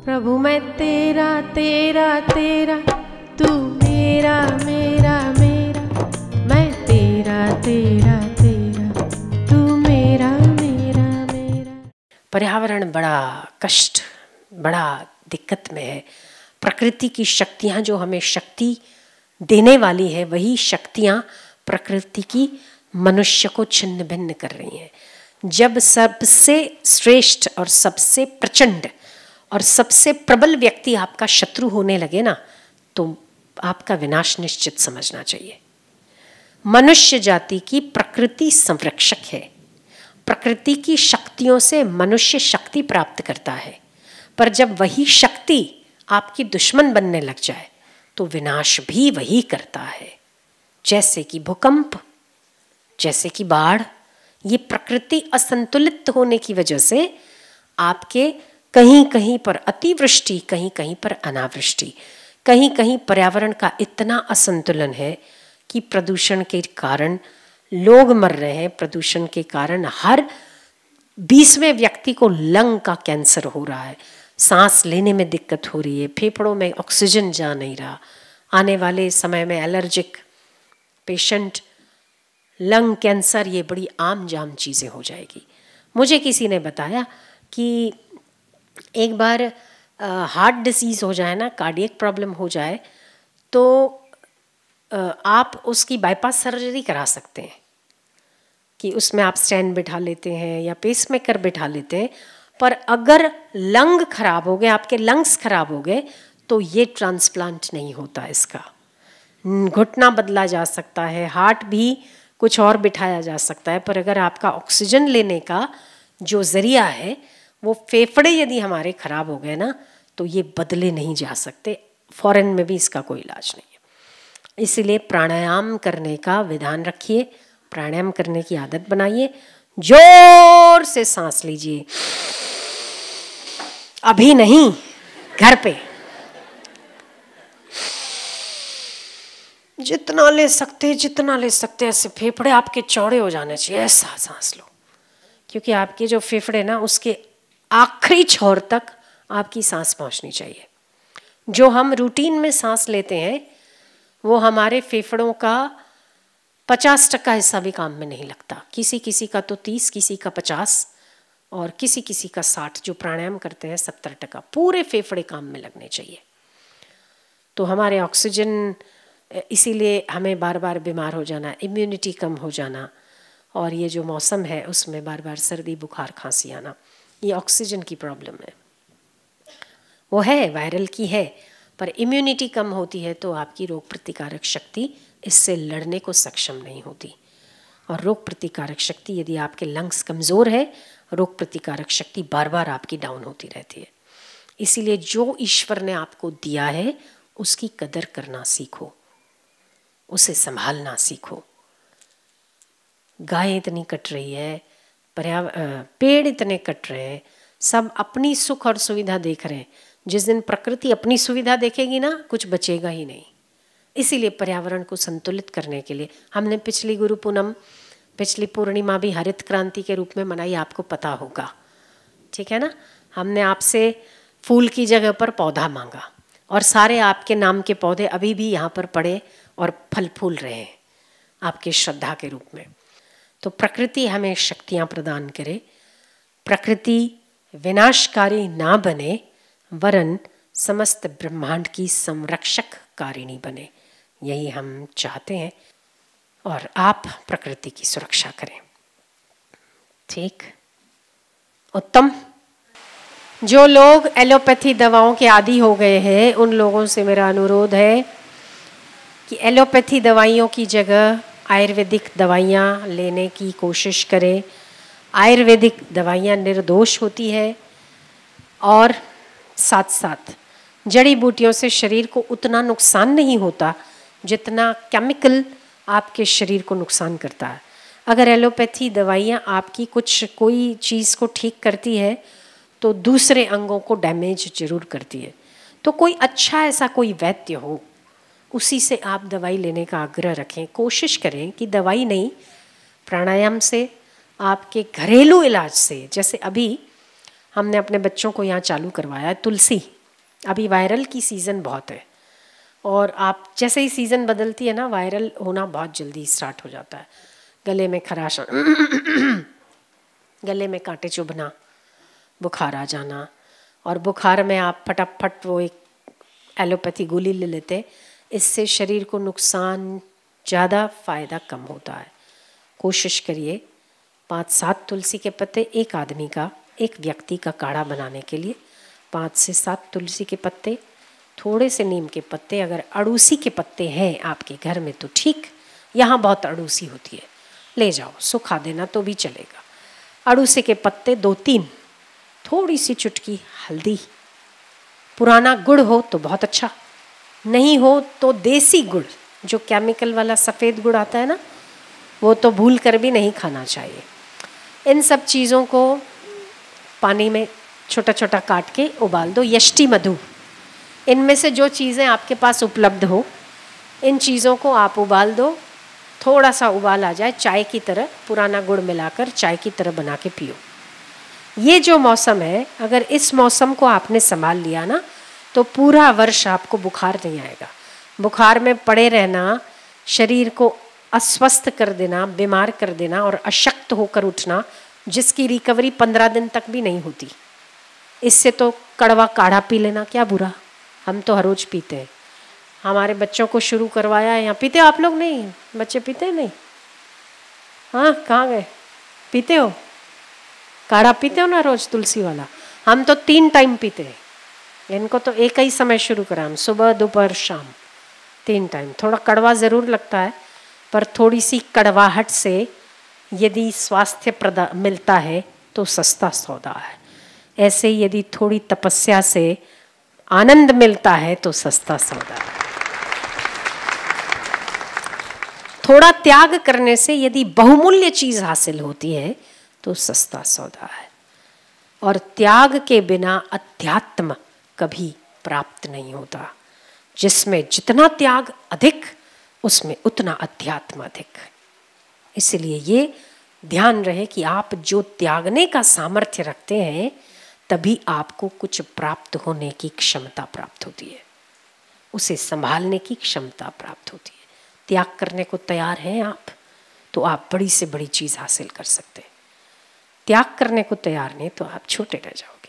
प्रभु मैं तेरा तेरा तेरा, तू मेरा मेरा मेरा, मैं तेरा तेरा तेरा, तू मेरा मेरा मेरा। पर्यावरण बड़ा कष्ट, बड़ा दिक्कत में है। प्रकृति की शक्तियाँ जो हमें शक्ति देने वाली है, वही शक्तियाँ प्रकृति की मनुष्य को छिन्न भिन्न कर रही हैं। जब सबसे श्रेष्ठ और सबसे प्रचंड और सबसे प्रबल व्यक्ति आपका शत्रु होने लगे ना, तो आपका विनाश निश्चित समझना चाहिए। मनुष्य जाति की प्रकृति संरक्षक है। प्रकृति की शक्तियों से मनुष्य शक्ति प्राप्त करता है, पर जब वही शक्ति आपकी दुश्मन बनने लग जाए तो विनाश भी वही करता है। जैसे कि भूकंप, जैसे कि बाढ़, ये प्रकृति असंतुलित होने की वजह से आपके कहीं कहीं पर अतिवृष्टि, कहीं कहीं पर अनावृष्टि, कहीं कहीं पर्यावरण का इतना असंतुलन है कि प्रदूषण के कारण लोग मर रहे हैं। प्रदूषण के कारण हर 20वें व्यक्ति को लंग का कैंसर हो रहा है, सांस लेने में दिक्कत हो रही है, फेफड़ों में ऑक्सीजन जा नहीं रहा। आने वाले समय में एलर्जिक पेशेंट, लंग कैंसर, ये बड़ी आम जाम चीज़ें हो जाएगी। मुझे किसी ने बताया कि एक बार हार्ट डिसीज़ हो जाए ना, कार्डियक प्रॉब्लम हो जाए, तो आप उसकी बाईपास सर्जरी करा सकते हैं कि उसमें आप स्टेंट बिठा लेते हैं या पेसमेकर बिठा लेते हैं। पर अगर लंग खराब हो गए, आपके लंग्स खराब हो गए, तो ये ट्रांसप्लांट नहीं होता। इसका घुटना बदला जा सकता है, हार्ट भी कुछ और बिठाया जा सकता है, पर अगर आपका ऑक्सीजन लेने का जो ज़रिया है वो फेफड़े यदि हमारे ख़राब हो गए ना, तो ये बदले नहीं जा सकते। फॉरेन में भी इसका कोई इलाज नहीं है। इसीलिए प्राणायाम करने का विधान रखिए, प्राणायाम करने की आदत बनाइए। जोर से सांस लीजिए, अभी नहीं, घर पे जितना ले सकते, जितना ले सकते, ऐसे फेफड़े आपके चौड़े हो जाने चाहिए, ऐसा सांस लो। क्योंकि आपके जो फेफड़े ना, उसके आखिरी छोर तक आपकी सांस पहुंचनी चाहिए। जो हम रूटीन में सांस लेते हैं वो हमारे फेफड़ों का 50% हिस्सा भी काम में नहीं लगता। किसी किसी का तो 30, किसी का 50 और किसी किसी का 60। जो प्राणायाम करते हैं 70%। पूरे फेफड़े काम में लगने चाहिए। तो हमारे ऑक्सीजन, इसीलिए हमें बार बार बीमार हो जाना, इम्यूनिटी कम हो जाना, और ये जो मौसम है उसमें बार बार सर्दी, बुखार, खांसी आना, ये ऑक्सीजन की प्रॉब्लम है। वो है वायरल की है, पर इम्यूनिटी कम होती है तो आपकी रोग प्रतिकारक शक्ति इससे लड़ने को सक्षम नहीं होती। और रोग प्रतिकारक शक्ति, यदि आपके लंग्स कमज़ोर है, रोग प्रतिकारक शक्ति बार बार आपकी डाउन होती रहती है। इसीलिए जो ईश्वर ने आपको दिया है उसकी कदर करना सीखो, उसे संभालना सीखो। गाय इतनी कट रही है, पेड़ इतने कट रहे हैं, सब अपनी सुख और सुविधा देख रहे हैं। जिस दिन प्रकृति अपनी सुविधा देखेगी ना, कुछ बचेगा ही नहीं। इसीलिए पर्यावरण को संतुलित करने के लिए हमने पिछली गुरु पूनम, पिछली पूर्णिमा भी हरित क्रांति के रूप में मनाई, आपको पता होगा, ठीक है ना। हमने आपसे फूल की जगह पर पौधा मांगा, और सारे आपके नाम के पौधे अभी भी यहाँ पर पड़े और फल फूल रहे हैं आपके श्रद्धा के रूप में। तो प्रकृति हमें शक्तियाँ प्रदान करे, प्रकृति विनाशकारी ना बने, वरन समस्त ब्रह्मांड की संरक्षक कारिणी बने, यही हम चाहते हैं। और आप प्रकृति की सुरक्षा करें। ठीक, उत्तम। जो लोग एलोपैथी दवाओं के आदी हो गए हैं, उन लोगों से मेरा अनुरोध है कि एलोपैथी दवाइयों की जगह आयुर्वेदिक दवाइयाँ लेने की कोशिश करें। आयुर्वेदिक दवाइयाँ निर्दोष होती है, और साथ साथ जड़ी बूटियों से शरीर को उतना नुकसान नहीं होता जितना केमिकल आपके शरीर को नुकसान करता है। अगर एलोपैथी दवाइयाँ आपकी कोई चीज़ को ठीक करती है तो दूसरे अंगों को डैमेज जरूर करती है। तो कोई अच्छा ऐसा कोई वैद्य हो, उसी से आप दवाई लेने का आग्रह रखें। कोशिश करें कि दवाई नहीं, प्राणायाम से, आपके घरेलू इलाज से, जैसे अभी हमने अपने बच्चों को यहाँ चालू करवाया है तुलसी। अभी वायरल की सीज़न बहुत है और आप जैसे ही सीज़न बदलती है ना, वायरल होना बहुत जल्दी स्टार्ट हो जाता है। गले में खराश, गले में कांटे चुभना, बुखार आ जाना, और बुखार में आप फटाफट वो एक एलोपैथी गोली ले लेते, इससे शरीर को नुकसान ज़्यादा, फ़ायदा कम होता है। कोशिश करिए 5-7 तुलसी के पत्ते एक आदमी का, एक व्यक्ति का काढ़ा बनाने के लिए 5 से 7 तुलसी के पत्ते, थोड़े से नीम के पत्ते, अगर अड़ूसी के पत्ते हैं आपके घर में तो ठीक, यहाँ बहुत अड़ूसी होती है, ले जाओ सुखा देना तो भी चलेगा। अड़ूसी के पत्ते 2-3, थोड़ी सी चुटकी हल्दी, पुराना गुड़ हो तो बहुत अच्छा, नहीं हो तो देसी गुड़, जो केमिकल वाला सफ़ेद गुड़ आता है ना, वो तो भूल कर भी नहीं खाना चाहिए। इन सब चीज़ों को पानी में छोटा छोटा काट के उबाल दो। यष्टि मधु, इनमें से जो चीज़ें आपके पास उपलब्ध हो, इन चीज़ों को आप उबाल दो, थोड़ा सा उबाल आ जाए, चाय की तरह पुराना गुड़ मिलाकर चाय की तरह बना के पियो। ये जो मौसम है, अगर इस मौसम को आपने संभाल लिया ना, तो पूरा वर्ष आपको बुखार नहीं आएगा। बुखार में पड़े रहना, शरीर को अस्वस्थ कर देना, बीमार कर देना और अशक्त होकर उठना, जिसकी रिकवरी 15 दिन तक भी नहीं होती, इससे तो कड़वा काढ़ा पी लेना क्या बुरा। हम तो हर रोज पीते हैं, हमारे बच्चों को शुरू करवाया है। यहाँ पीते हो आप लोग? नहीं, बच्चे पीते हैं? नहीं, हाँ कहाँ गए? पीते हो काढ़ा? पीते हो ना रोज तुलसी वाला? हम तो 3 टाइम पीते हैं, इनको तो एक ही समय शुरू करा हम, सुबह दोपहर शाम 3 टाइम। थोड़ा कड़वा ज़रूर लगता है, पर थोड़ी सी कड़वाहट से यदि स्वास्थ्य प्रदा मिलता है तो सस्ता सौदा है। ऐसे यदि थोड़ी तपस्या से आनंद मिलता है तो सस्ता सौदा है। थोड़ा त्याग करने से यदि बहुमूल्य चीज़ हासिल होती है तो सस्ता सौदा है। और त्याग के बिना अध्यात्म कभी प्राप्त नहीं होता। जिसमें जितना त्याग अधिक, उसमें उतना अध्यात्म अधिक। इसलिए ये ध्यान रहे कि आप जो त्यागने का सामर्थ्य रखते हैं, तभी आपको कुछ प्राप्त होने की क्षमता प्राप्त होती है, उसे संभालने की क्षमता प्राप्त होती है। त्याग करने को तैयार हैं आप, तो आप बड़ी से बड़ी चीज़ हासिल कर सकते हैं। त्याग करने को तैयार नहीं तो आप छोटे रह जाओगे।